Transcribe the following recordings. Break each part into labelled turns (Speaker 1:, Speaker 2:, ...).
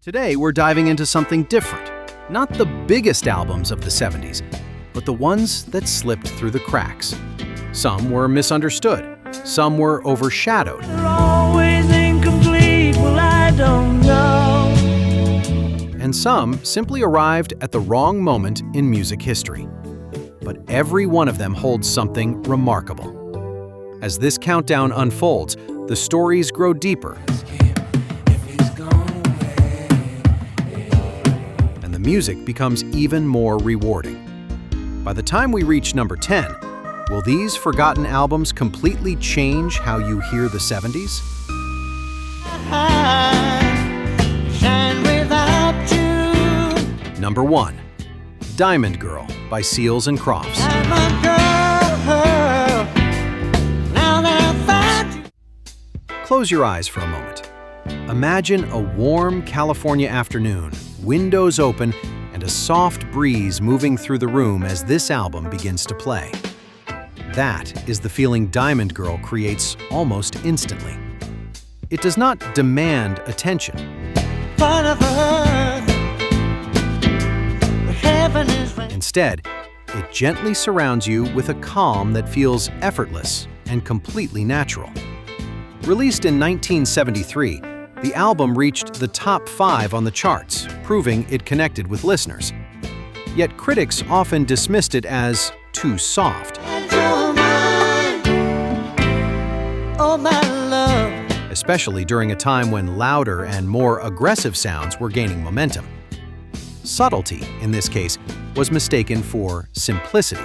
Speaker 1: Today, we're diving into something different. Not the biggest albums of the 70s, but the ones that slipped through the cracks. Some were misunderstood. Some were overshadowed.
Speaker 2: They're always incomplete, well, I don't know.
Speaker 1: And some simply arrived at the wrong moment in music history. But every one of them holds something remarkable. As this countdown unfolds, the stories grow deeper. And the music becomes even more rewarding. By the time we reach number 10, will these forgotten albums completely change how you hear the 70s? Number 1. Diamond Girl by Seals and Crofts. Close your eyes for a moment. Imagine a warm California afternoon, windows open, and a soft breeze moving through the room as this album begins to play. That is the feeling Diamond Girl creates almost instantly. It does not demand attention. Instead, it gently surrounds you with a calm that feels effortless and completely natural. Released in 1973, the album reached the top 5 on the charts, proving it connected with listeners. Yet critics often dismissed it as too soft. Especially during a time when louder and more aggressive sounds were gaining momentum. Subtlety, in this case, was mistaken for simplicity.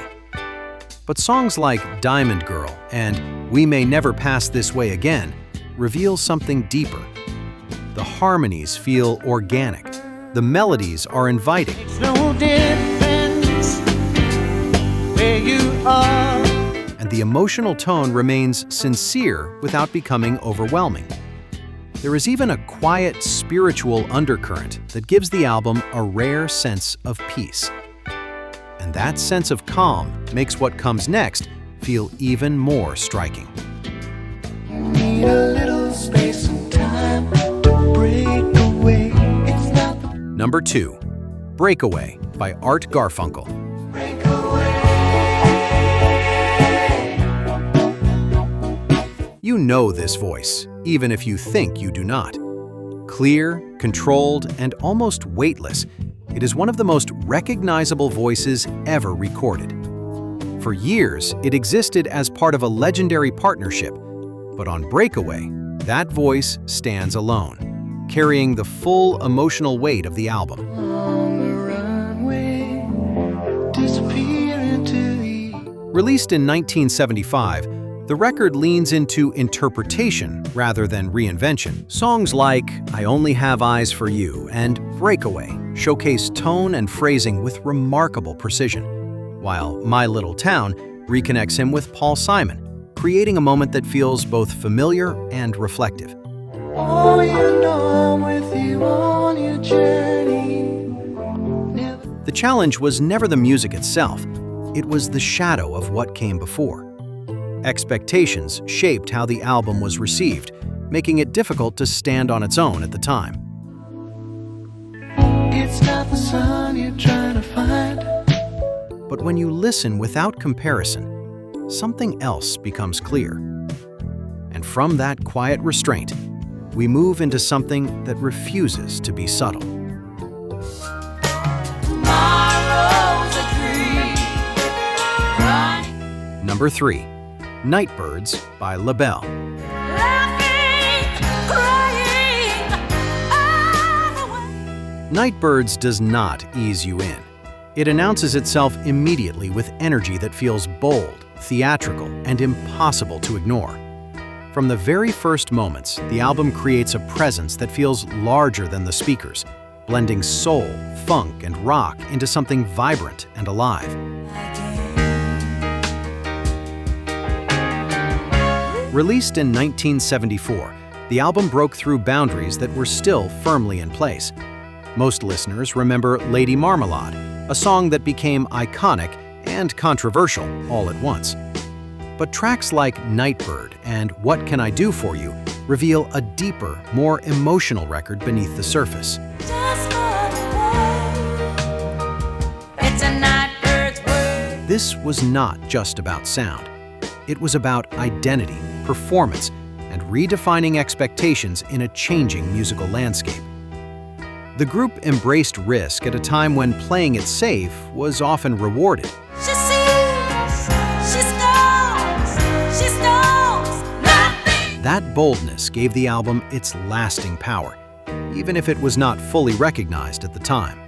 Speaker 1: But songs like Diamond Girl and We May Never Pass This Way Again reveal something deeper. The harmonies feel organic. The melodies are inviting.
Speaker 2: It's no difference where you are.
Speaker 1: And the emotional tone remains sincere without becoming overwhelming. There is even a quiet spiritual undercurrent that gives the album a rare sense of peace. And that sense of calm makes what comes next feel even more striking.
Speaker 2: You need a little space and time to break away. It's not
Speaker 1: Number 2. Breakaway by Art Garfunkel. You know this voice, even if you think you do not. Clear, controlled, and almost weightless, it is one of the most recognizable voices ever recorded. For years, it existed as part of a legendary partnership, but on Breakaway, that voice stands alone, carrying the full emotional weight of the album. Released in 1975, the record leans into interpretation rather than reinvention. Songs like I Only Have Eyes for You and Breakaway showcase tone and phrasing with remarkable precision, while My Little Town reconnects him with Paul Simon, creating a moment that feels both familiar and reflective.
Speaker 2: Oh, you know I'm with you on your journey.
Speaker 1: The challenge was never the music itself, it was the shadow of what came before. Expectations shaped how the album was received, making it difficult to stand on its own at the time.
Speaker 2: It's not the sun you're trying to find.
Speaker 1: But when you listen without comparison, something else becomes clear. And from that quiet restraint, we move into something that refuses to be subtle. Number 3. Nightbirds by Labelle. Nightbirds does not ease you in. It announces itself immediately with energy that feels bold, theatrical, and impossible to ignore. From the very first moments, the album creates a presence that feels larger than the speakers, blending soul, funk, and rock into something vibrant and alive. Released in 1974, the album broke through boundaries that were still firmly in place. Most listeners remember Lady Marmalade, a song that became iconic and controversial all at once. But tracks like Nightbird and What Can I Do For You reveal a deeper, more emotional record beneath the surface.
Speaker 2: Just gone away. It's a Nightbirds word.
Speaker 1: This was not just about sound. It was about identity, performance, and redefining expectations in a changing musical landscape. The group embraced risk at a time when playing it safe was often rewarded.
Speaker 2: She sees, she knows nothing.
Speaker 1: That boldness gave the album its lasting power, even if it was not fully recognized at the time.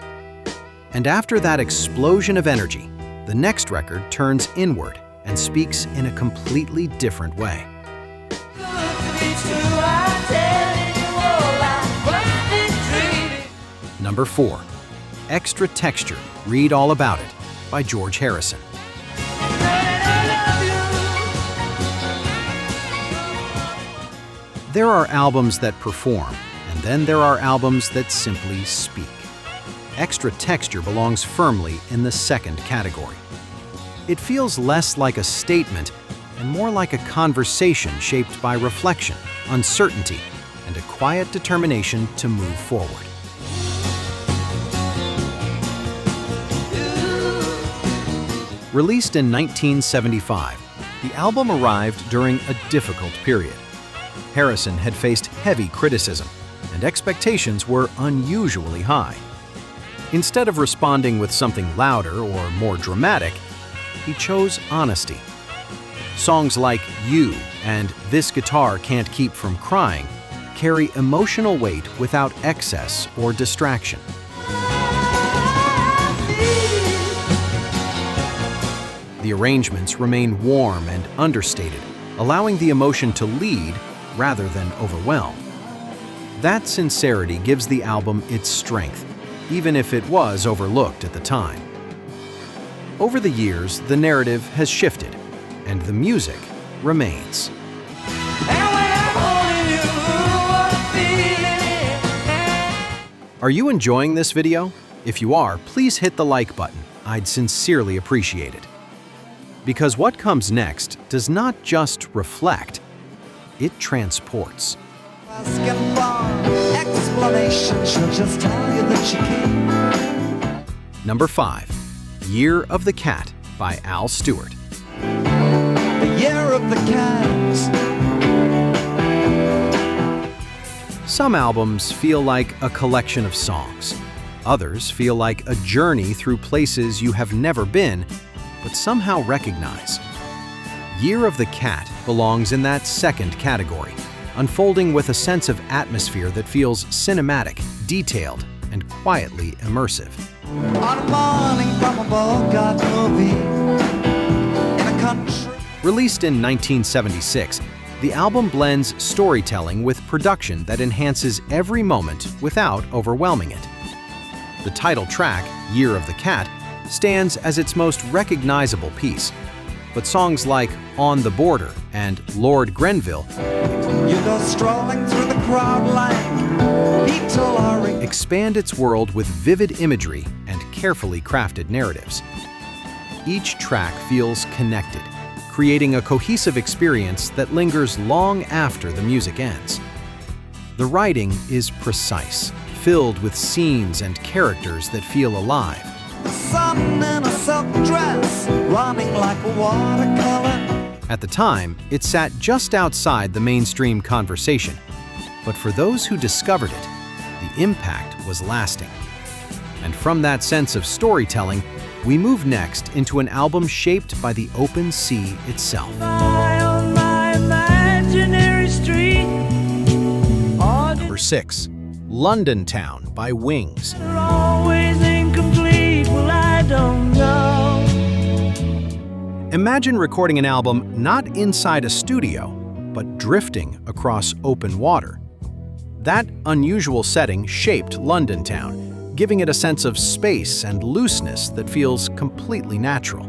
Speaker 1: And after that explosion of energy, the next record turns inward and speaks in a completely different way. Number 4. Extra Texture, Read All About It by George Harrison. There are albums that perform, and then there are albums that simply speak. Extra Texture belongs firmly in the second category. It feels less like a statement and more like a conversation shaped by reflection, uncertainty, and a quiet determination to move forward. Released in 1975, the album arrived during a difficult period. Harrison had faced heavy criticism, and expectations were unusually high. Instead of responding with something louder or more dramatic, he chose honesty. Songs like You and This Guitar Can't Keep From Crying carry emotional weight without excess or distraction. The arrangements remain warm and understated, allowing the emotion to lead rather than overwhelm. That sincerity gives the album its strength, even if it was overlooked at the time. Over the years, the narrative has shifted, and the music remains. Are you enjoying this video? If you are, please hit the like button. I'd sincerely appreciate it. Because what comes next does not just reflect, it transports. Number 5. Year of the Cat by Al Stewart.
Speaker 2: The year of the cat.
Speaker 1: Some albums feel like a collection of songs. Others feel like a journey through places you have never been, but somehow recognize. Year of the Cat belongs in that second category, unfolding with a sense of atmosphere that feels cinematic, detailed, and quietly immersive.
Speaker 2: On a morning from a Bogart movie in a country.
Speaker 1: Released in 1976, the album blends storytelling with production that enhances every moment without overwhelming it. The title track, Year of the Cat, stands as its most recognizable piece, but songs like On the Border and Lord Grenville
Speaker 2: You go strolling through the crowd like Peter Lorre.
Speaker 1: expand its world with vivid imagery and carefully crafted narratives. Each track feels connected, creating a cohesive experience that lingers long after the music ends. The writing is precise, filled with scenes and characters that feel alive.
Speaker 2: The sun in a silk dress, running like a watercolor.
Speaker 1: At the time, it sat just outside the mainstream conversation, but for those who discovered it, the impact was lasting. And from that sense of storytelling, we move next into an album shaped by the open sea itself.
Speaker 2: On my imaginary street.
Speaker 1: Number 6. London Town by Wings.
Speaker 2: They're always incomplete, well I don't know.
Speaker 1: Imagine recording an album not inside a studio, but drifting across open water. That unusual setting shaped London Town, giving it a sense of space and looseness that feels completely natural.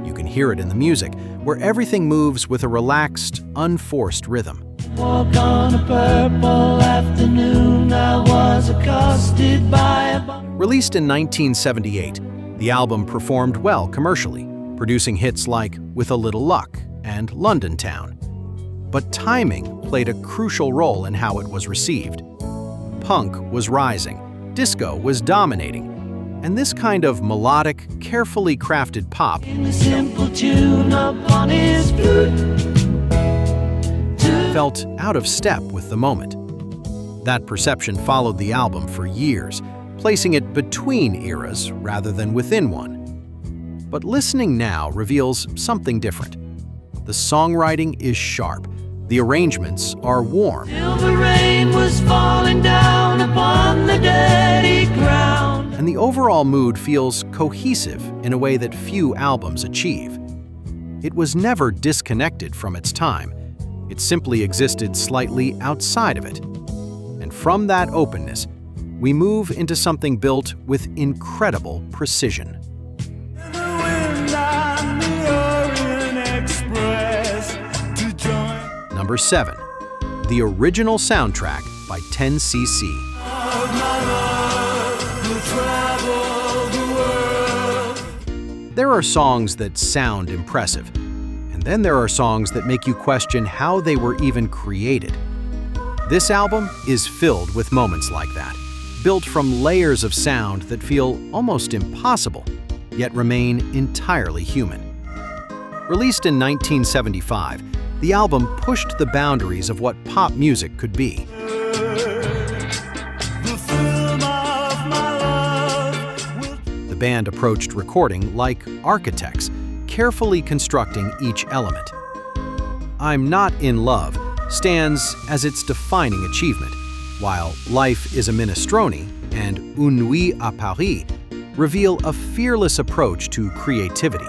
Speaker 1: You can hear it in the music, where everything moves with a relaxed, unforced rhythm.
Speaker 2: Walk on a purple afternoon, I was accosted by a
Speaker 1: Released in 1978, the album performed well commercially, producing hits like With a Little Luck and London Town. But timing played a crucial role in how it was received. Punk was rising, disco was dominating, and this kind of melodic, carefully crafted pop felt out of step with the moment. That perception followed the album for years, placing it between eras rather than within one. But listening now reveals something different. The songwriting is sharp, the arrangements are warm,
Speaker 2: Silver rain was falling down upon the dirty ground.
Speaker 1: and the overall mood feels cohesive in a way that few albums achieve. It was never disconnected from its time, it simply existed slightly outside of it. And from that openness, we move into something built with incredible precision. Number 7. The original soundtrack by 10cc. There are songs that sound impressive, and then there are songs that make you question how they were even created. This album is filled with moments like that, built from layers of sound that feel almost impossible, yet remain entirely human. Released in 1975, the album pushed the boundaries of what pop music could be. The band approached recording like architects, carefully constructing each element. I'm Not in Love stands as its defining achievement, while Life is a Minestrone and Une Nuit à Paris reveal a fearless approach to creativity.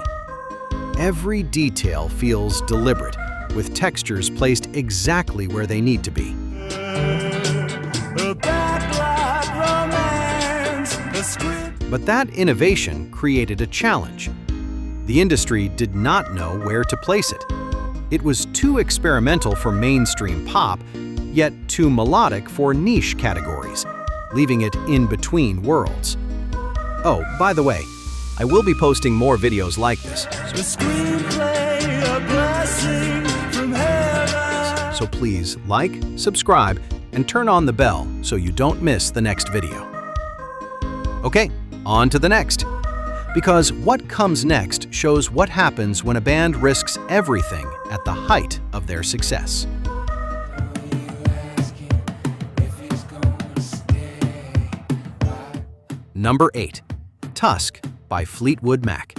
Speaker 1: Every detail feels deliberate, with textures placed exactly where they need to be. But that innovation created a challenge. The industry did not know where to place it. It was too experimental for mainstream pop, yet too melodic for niche categories, leaving it in between worlds. Oh, by the way, I will be posting more videos like this. So please like, subscribe, and turn on the bell so you don't miss the next video. Okay, on to the next. Because what comes next shows what happens when a band risks everything at the height of their success. Number 8. Tusk by Fleetwood Mac.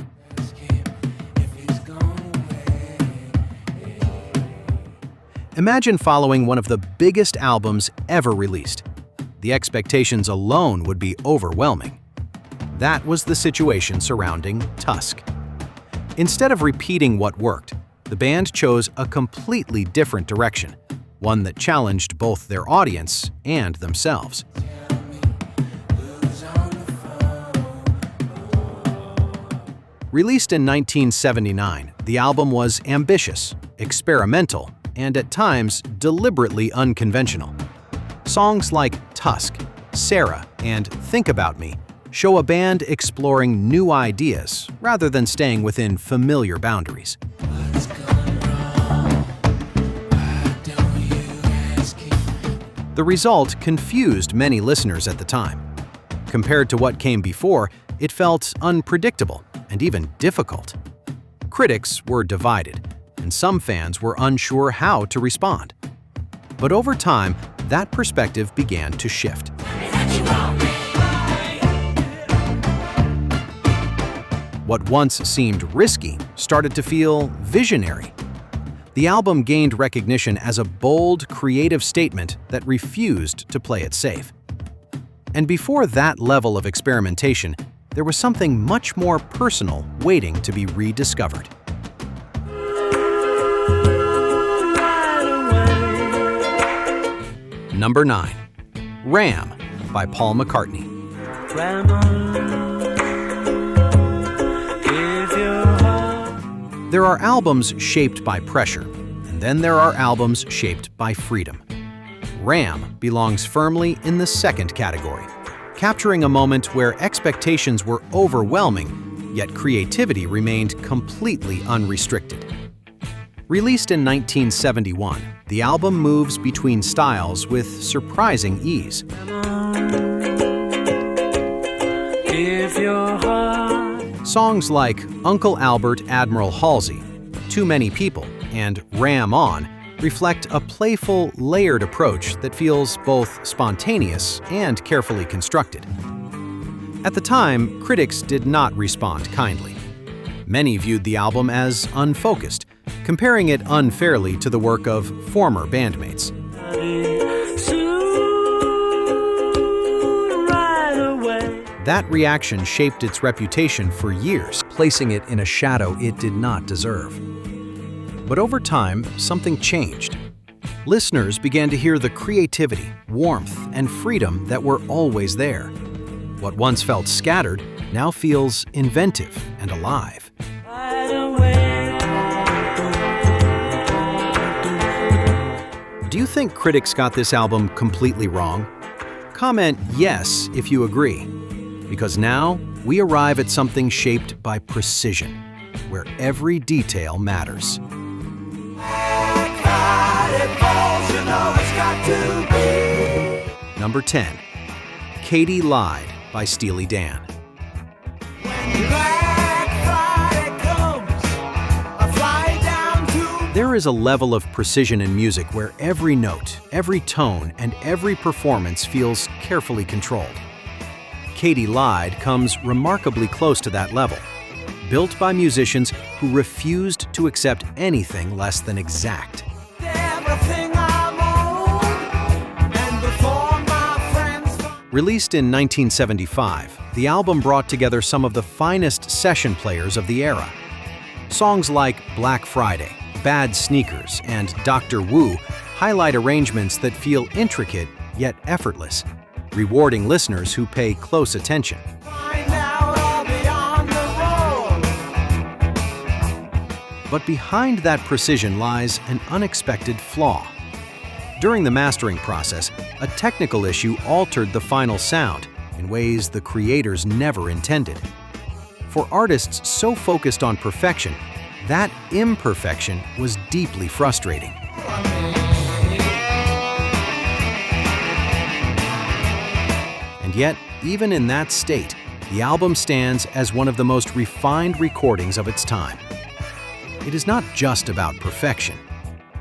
Speaker 1: Imagine following one of the biggest albums ever released. The expectations alone would be overwhelming. That was the situation surrounding Tusk. Instead of repeating what worked, the band chose a completely different direction, one that challenged both their audience and themselves. Released in 1979, the album was ambitious, experimental, and at times deliberately unconventional. Songs like Tusk, Sarah, and Think About Me show a band exploring new ideas rather than staying within familiar boundaries. The result confused many listeners at the time. Compared to what came before, it felt unpredictable and even difficult. Critics were divided, and some fans were unsure how to respond. But over time, that perspective began to shift. What once seemed risky started to feel visionary. The album gained recognition as a bold, creative statement that refused to play it safe. And before that level of experimentation, there was something much more personal waiting to be rediscovered. Number 9. Ram by Paul McCartney. There are albums shaped by pressure, and then there are albums shaped by freedom. Ram belongs firmly in the second category, capturing a moment where expectations were overwhelming, yet creativity remained completely unrestricted. Released in 1971, the album moves between styles with surprising ease.
Speaker 2: Give your heart.
Speaker 1: Songs like Uncle Albert, Admiral Halsey, Too Many People, and Ram On reflect a playful, layered approach that feels both spontaneous and carefully constructed. At the time, critics did not respond kindly. Many viewed the album as unfocused, comparing it unfairly to the work of former bandmates. That reaction shaped its reputation for years, placing it in a shadow it did not deserve. But over time, something changed. Listeners began to hear the creativity, warmth, and freedom that were always there. What once felt scattered now feels inventive and alive. Do you think critics got this album completely wrong? Comment yes if you agree, because now we arrive at something shaped by precision, where every detail matters. Number 10. Katy Lied by Steely Dan. There is a level of precision in music where every note, every tone, and every performance feels carefully controlled. Katy Lied comes remarkably close to that level, built by musicians who refused to accept anything less than exact. Released in 1975, the album brought together some of the finest session players of the era. Songs like Black Friday, Bad Sneakers, and Dr. Wu highlight arrangements that feel intricate yet effortless, rewarding listeners who pay close attention. But behind that precision lies an unexpected flaw. During the mastering process, a technical issue altered the final sound in ways the creators never intended. For artists so focused on perfection, that imperfection was deeply frustrating. And yet, even in that state, the album stands as one of the most refined recordings of its time. It is not just about perfection.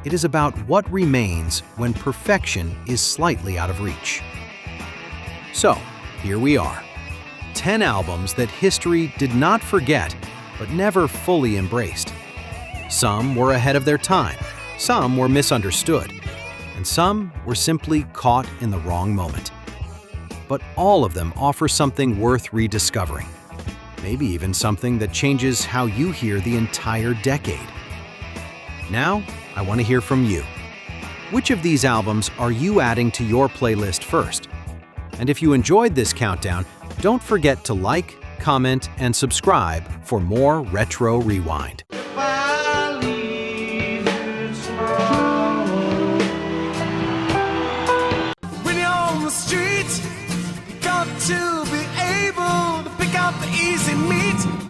Speaker 1: It is about what remains when perfection is slightly out of reach. So, here we are. 10 albums that history did not forget, but never fully embraced. Some were ahead of their time, some were misunderstood, and some were simply caught in the wrong moment. But all of them offer something worth rediscovering. Maybe even something that changes how you hear the entire decade. Now, I want to hear from you. Which of these albums are you adding to your playlist first? And if you enjoyed this countdown, don't forget to like, comment, and subscribe for more Retro Rewind.